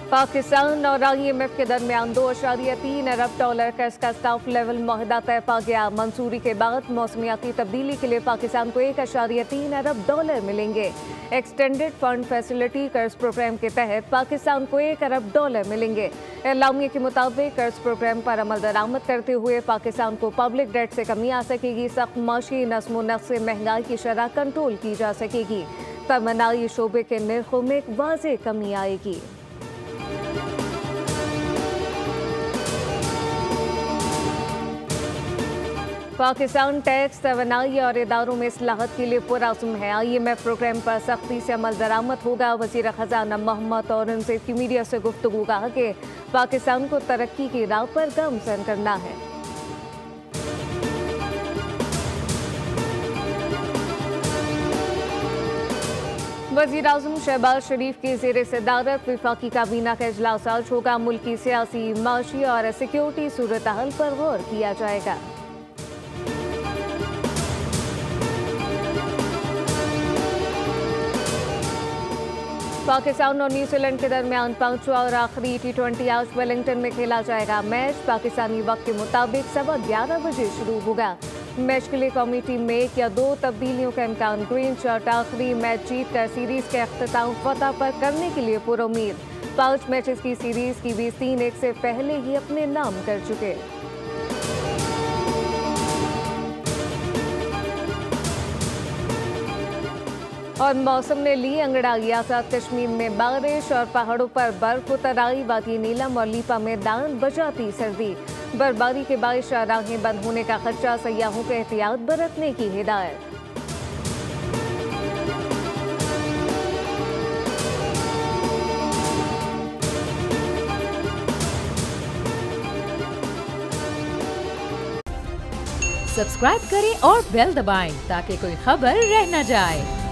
पाकिस्तान और IMF के दरमियान $2.3 अरब कर्ज का स्टाफ लेवल मुआहदा तय पा गया। मंजूरी के बाद मौसमियाती तब्दीली के लिए पाकिस्तान को $1.3 अरब मिलेंगे। एक्सटेंडेड फंड फैसिलिटी कर्ज प्रोग्राम के तहत पाकिस्तान को $1 अरब मिलेंगे। एलामिया के मुताबिक कर्ज प्रोग्राम पर अमल दरामद करते हुए पाकिस्तान को पब्लिक डेट से कमी आ सकेगी। सख्त माशी नस्म नस्क से महंगाई की शरह कंट्रोल की जा सकेगी। तमन्नाई शोबे के निर्खों में एक वाज़ेह कमी आएगी। पाकिस्तान टैक्स, तवानाई और इदारों में इस्लाहत के लिए पुरअज़्म है। IMF प्रोग्राम पर सख्ती से अमल दरामद होगा। वज़ीर ख़ज़ाना मोहम्मद औरंगज़ेब की मीडिया से गुफ्तगू कहा कि पाकिस्तान को तरक्की की राह पर गामज़न करना है। वज़ीर आज़म शहबाज शरीफ की ज़ेर सदारत वफाकी काबीना का इजलास आज होगा। मुल्क की सियासी, माशी और सिक्योरिटी सूरत हाल पर गौर किया जाएगा। पाकिस्तान और न्यूजीलैंड के दरमियान 5वां और आखिरी T20 आज वेलिंगटन में खेला जाएगा। मैच पाकिस्तानी वक्त के मुताबिक 11:15 बजे शुरू होगा। मैच के लिए कौमी टीम में 1 या 2 तब्दीलियों का इम्कान। ग्रीन शर्ट आखिरी मैच जीत कर सीरीज के अख्ताम फतह पर करने के लिए पुरुम्मीद। 5 मैचेस की सीरीज की भी 3-1 से पहले ही अपने नाम कर चुके। और मौसम ने ली अंगड़ाई। आजाद कश्मीर में बारिश और पहाड़ों पर बर्फ उतराई। वादी नीलम और लीपा मैदान बजाती सर्दी। बर्फबारी के बायस राहें बंद होने का खदशा। सयाहों को एहतियात बरतने की हिदायत। सब्सक्राइब करें और बेल दबाएं ताकि कोई खबर रह न जाए।